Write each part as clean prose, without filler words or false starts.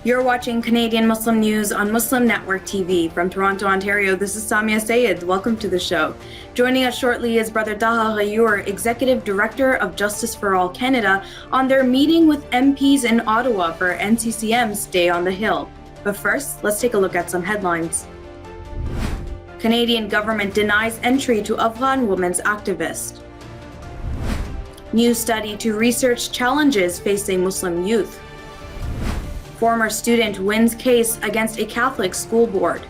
You're watching Canadian Muslim News on Muslim Network TV. From Toronto, Ontario, this is Saamiyah Syed. Welcome to the show. Joining us shortly is Brother Taha Ghayur, Executive Director of Justice for All Canada, on their meeting with MPs in Ottawa for NCCM's Day on the Hill. But first, let's take a look at some headlines. Canadian government denies entry to Afghan women's activist. New study to research challenges facing Muslim youth. Former student wins case against a Catholic school board.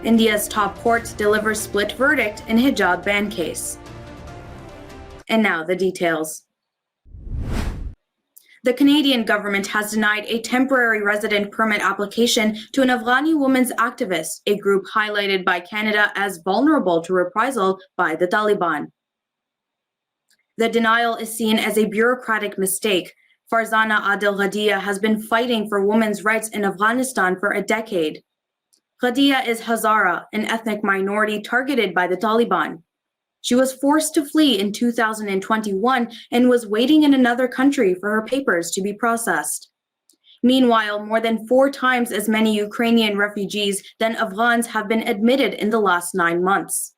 India's top court delivers split verdict in hijab ban case. And now the details. The Canadian government has denied a temporary resident permit application to an Afghani women's activist, a group highlighted by Canada as vulnerable to reprisal by the Taliban. The denial is seen as a bureaucratic mistake. Farzana Adil Ghadia has been fighting for women's rights in Afghanistan for a decade. Ghadia is Hazara, an ethnic minority targeted by the Taliban. She was forced to flee in 2021 and was waiting in another country for her papers to be processed. Meanwhile, more than 4 times as many Ukrainian refugees than Afghans have been admitted in the last 9 months.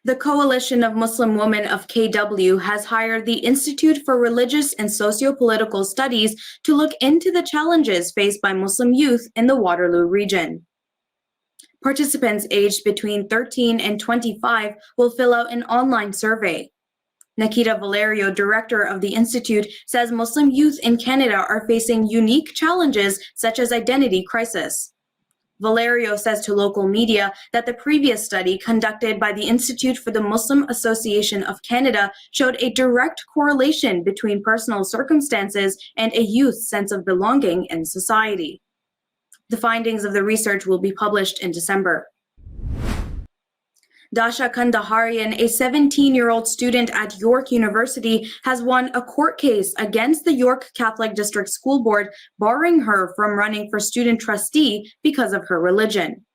The Coalition of Muslim Women of KW has hired the Institute for Religious and Socio-Political Studies to look into the challenges faced by Muslim youth in the Waterloo region. Participants aged between 13 and 25 will fill out an online survey. Nikita Valerio, director of the Institute, says Muslim youth in Canada are facing unique challenges such as identity crisis. Valerio says to local media that the previous study conducted by the Institute for the Muslim Association of Canada showed a direct correlation between personal circumstances and a youth's sense of belonging in society. The findings of the research will be published in December. Dasha Kandaharian, a 17-year-old student at York University, has won a court case against the York Catholic District School Board, barring her from running for student trustee because of her religion.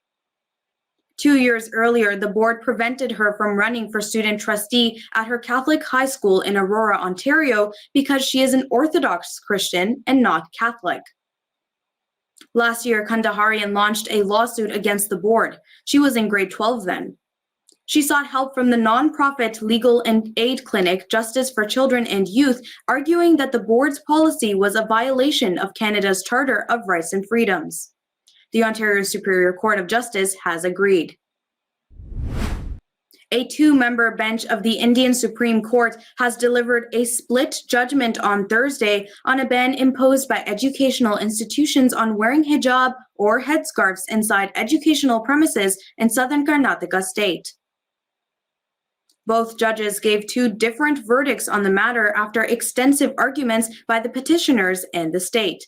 2 years earlier, the board prevented her from running for student trustee at her Catholic high school in Aurora, Ontario, because she is an Orthodox Christian and not Catholic. Last year, Kandaharian launched a lawsuit against the board. She was in grade 12 then. She sought help from the nonprofit legal and aid clinic Justice for Children and Youth, arguing that the board's policy was a violation of Canada's Charter of Rights and Freedoms. The Ontario Superior Court of Justice has agreed. A 2-member bench of the Indian Supreme Court has delivered a split judgment on Thursday on a ban imposed by educational institutions on wearing hijab or headscarves inside educational premises in southern Karnataka state. Both judges gave 2 different verdicts on the matter after extensive arguments by the petitioners and the state.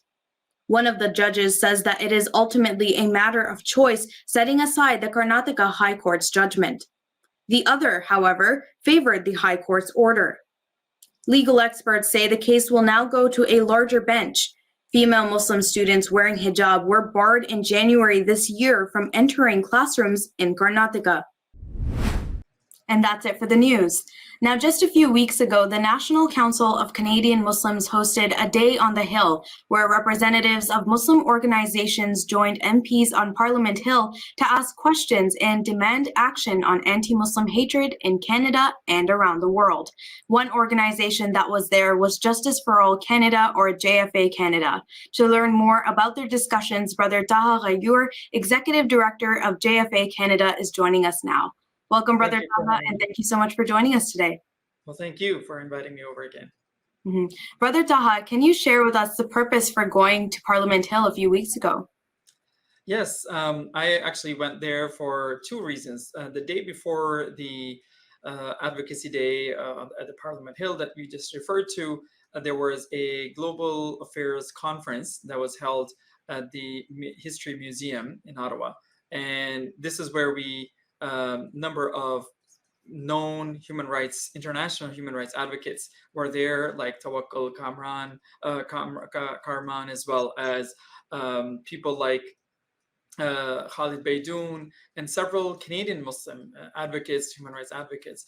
One of the judges says that it is ultimately a matter of choice, setting aside the Karnataka High Court's judgment. The other, however, favored the High Court's order. Legal experts say the case will now go to a larger bench. Female Muslim students wearing hijab were barred in January this year from entering classrooms in Karnataka. And that's it for the news. Now, just a few weeks ago, the National Council of Canadian Muslims hosted a Day on the Hill, where representatives of Muslim organizations joined MPs on Parliament Hill to ask questions and demand action on anti-Muslim hatred in Canada and around the world. One organization that was there was Justice for All Canada, or JFA Canada. To learn more about their discussions, Brother Taha Ghayur, Executive Director of JFA Canada, is joining us now. Welcome, Brother Taha, and thank you so much for joining us today. Well, thank you for inviting me over again. Brother Taha, can you share with us the purpose for going to Parliament Hill a few weeks ago? Yes, I actually went there for 2 reasons. The day before the Advocacy Day at the Parliament Hill that we just referred to, there was a global affairs conference that was held at the History Museum in Ottawa. And this is where we number of known international human rights advocates were there, like Tawakkul Karman, as well as people like Khalid Beydoun, and several Canadian Muslim advocates, human rights advocates.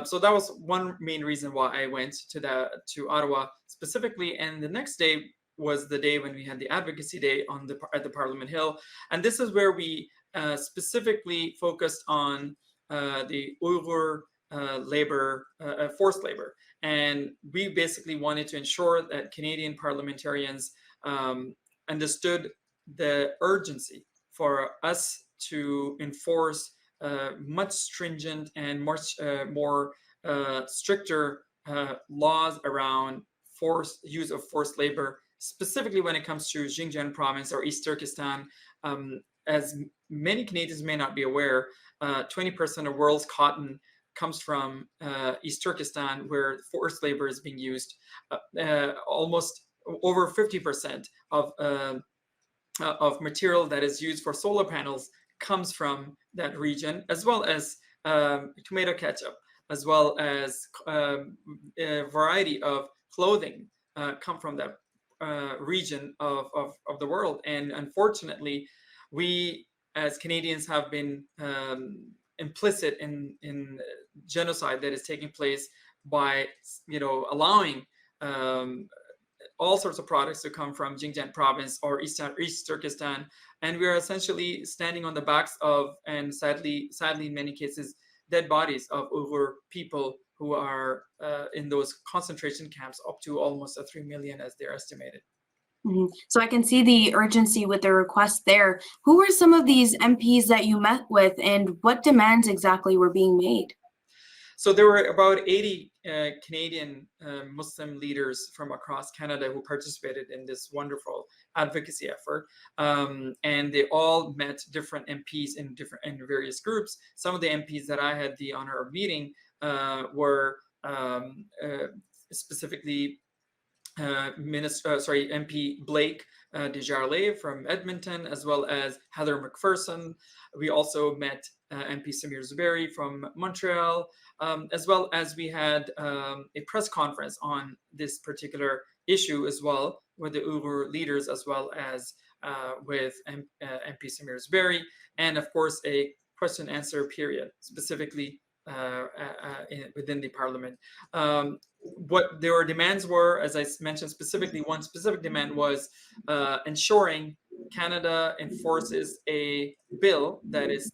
So that was one main reason why I went to Ottawa specifically. And the next day, was the day when we had the Advocacy Day at the Parliament Hill. And this is where we specifically focused on the Uyghur forced labor. And we basically wanted to ensure that Canadian parliamentarians understood the urgency for us to enforce much stringent and much more stricter laws around use of forced labor, specifically when it comes to Xinjiang province or East Turkestan. As many Canadians may not be aware, 20% of the world's cotton comes from East Turkestan, where forced labor is being used. Almost over 50% of material that is used for solar panels comes from that region, as well as tomato ketchup, as well as a variety of clothing come from that region of the world. And unfortunately, we as Canadians have been implicit in genocide that is taking place by, allowing all sorts of products to come from Xinjiang province or East Turkestan, and we are essentially standing on the backs of, and sadly in many cases, dead bodies of Uyghur people who are in those concentration camps, up to almost 3 million as they're estimated. So I can see the urgency with the request there. Who were some of these MPs that you met with, and what demands exactly were being made? So there were about 80 Canadian Muslim leaders from across Canada who participated in this wonderful advocacy effort, and they all met different MPs in various groups. Some of the MPs that I had the honor of meeting were specifically MP Blake Desjardins from Edmonton, as well as Heather McPherson. We also met MP Samir Zuberi from Montreal, as well as we had a press conference on this particular issue as well with the Uyghur leaders, as well as with MP Samir Zuberi, and of course a question and answer period specifically within the parliament. What their demands were, as I mentioned, specifically one specific demand was ensuring Canada enforces a bill that is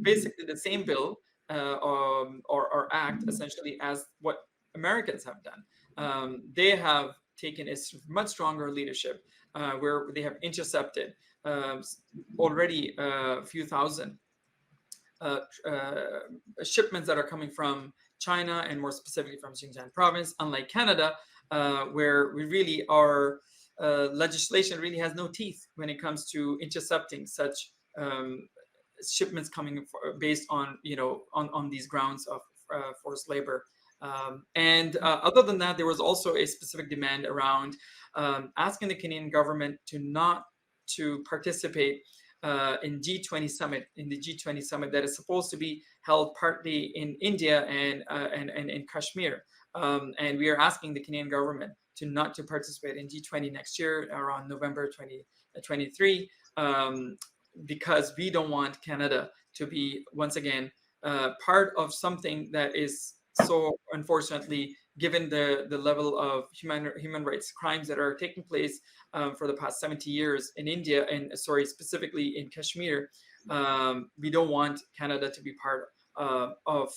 basically the same bill or act essentially as what Americans have done. They have taken a much stronger leadership where they have intercepted already a few thousand shipments that are coming from China, and more specifically from Xinjiang province, unlike Canada, where we really our legislation really has no teeth when it comes to intercepting such shipments coming based on on these grounds of forced labor. And other than that, there was also a specific demand around asking the Canadian government not to participate in G20 summit, in the G20 summit that is supposed to be held partly in India and in Kashmir. And we are asking the Canadian government not to participate in G20 next year around November 2023, because we don't want Canada to be once again part of something that is so, unfortunately, given the level of human rights crimes that are taking place for the past 70 years in India, and specifically in Kashmir, we don't want Canada to be part of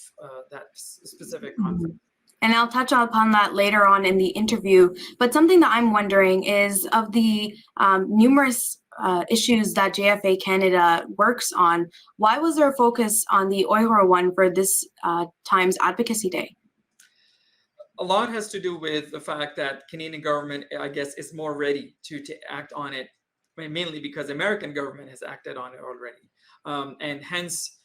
that specific conflict. And I'll touch upon that later on in the interview. But something that I'm wondering is, of the numerous issues that JFA Canada works on, why was there a focus on the Uyghur one for this time's Advocacy Day? A lot has to do with the fact that Canadian government, I guess, is more ready to act on it, mainly because American government has acted on it already, and hence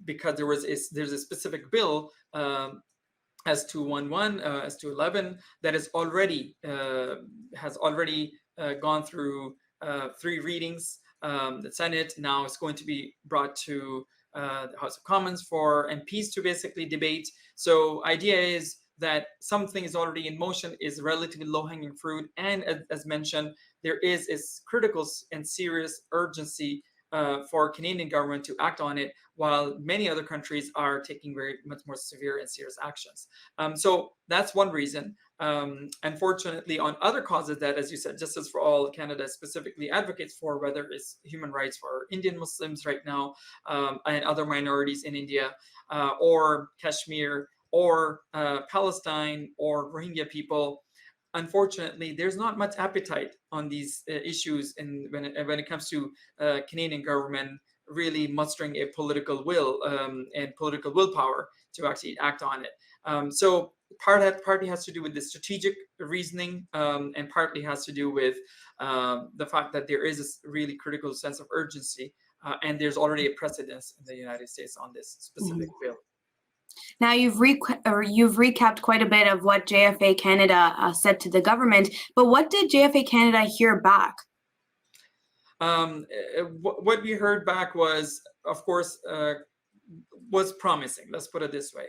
because there's a specific bill as 211, as 211 that is has already gone through 3 readings. The Senate now is going to be brought to the House of Commons for MPs to basically debate. So idea is that something is already in motion, is relatively low-hanging fruit, and as mentioned, there is a critical and serious urgency for Canadian government to act on it, while many other countries are taking very much more severe and serious actions. So that's one reason. Unfortunately, on other causes that, as you said, Justice for All Canada specifically advocates for, whether it's human rights for Indian Muslims right now and other minorities in India, or Kashmir, or Palestine, or Rohingya people, unfortunately, there's not much appetite on these issues when it comes to Canadian government really mustering a political will and political willpower to actually act on it. So partly has to do with the strategic reasoning, and partly has to do with the fact that there is a really critical sense of urgency, and there's already a precedence in the United States on this specific bill. Now, you've recapped quite a bit of what JFA Canada said to the government, but what did JFA Canada hear back? What we heard back was, of course, was promising. Let's put it this way.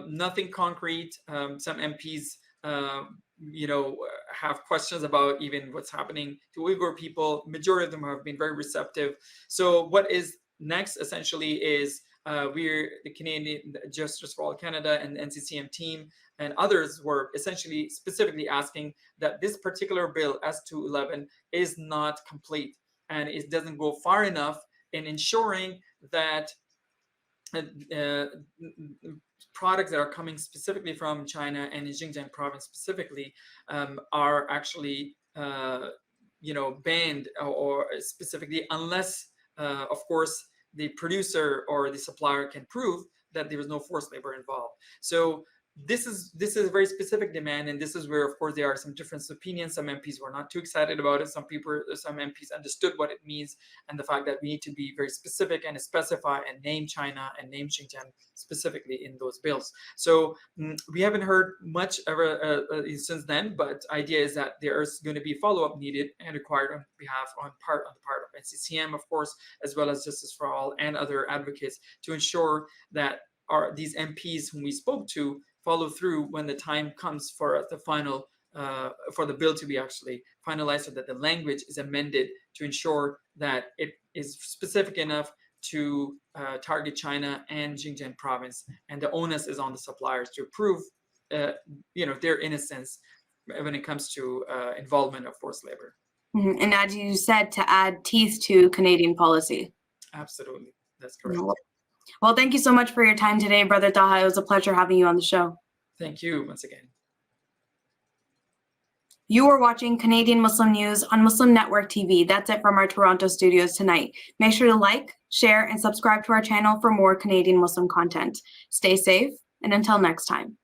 Nothing concrete. Some MPs, have questions about even what's happening to Uyghur people. Majority of them have been very receptive. So what is next essentially is we're the Canadian Justice for All Canada and the NCCM team and others were essentially specifically asking that this particular bill, S211, is not complete and it doesn't go far enough in ensuring that products that are coming specifically from China and in Xinjiang province specifically are actually banned or specifically unless of course the producer or the supplier can prove that there was no forced labor involved. So this is a very specific demand, and this is where, of course, there are some different opinions. Some MPs were not too excited about it. Some MPs understood what it means and the fact that we need to be very specific and specify and name China and name Xinjiang specifically in those bills. So we haven't heard much since then, but idea is that there is going to be follow-up needed and required on the part of NCCM, of course, as well as Justice for All and other advocates to ensure that these MPs whom we spoke to follow through when the time comes for the final for the bill to be actually finalized, so that the language is amended to ensure that it is specific enough to target China and Xinjiang province, and the onus is on the suppliers to prove their innocence when it comes to involvement of forced labor. Mm-hmm. And as you said, to add teeth to Canadian policy. Absolutely, that's correct. Well, thank you so much for your time today, Brother Taha. It was a pleasure having you on the show. Thank you once again. You are watching Canadian Muslim News on Muslim Network TV. That's it from our Toronto studios tonight. Make sure to like, share, and subscribe to our channel for more Canadian Muslim content. Stay safe, and until next time.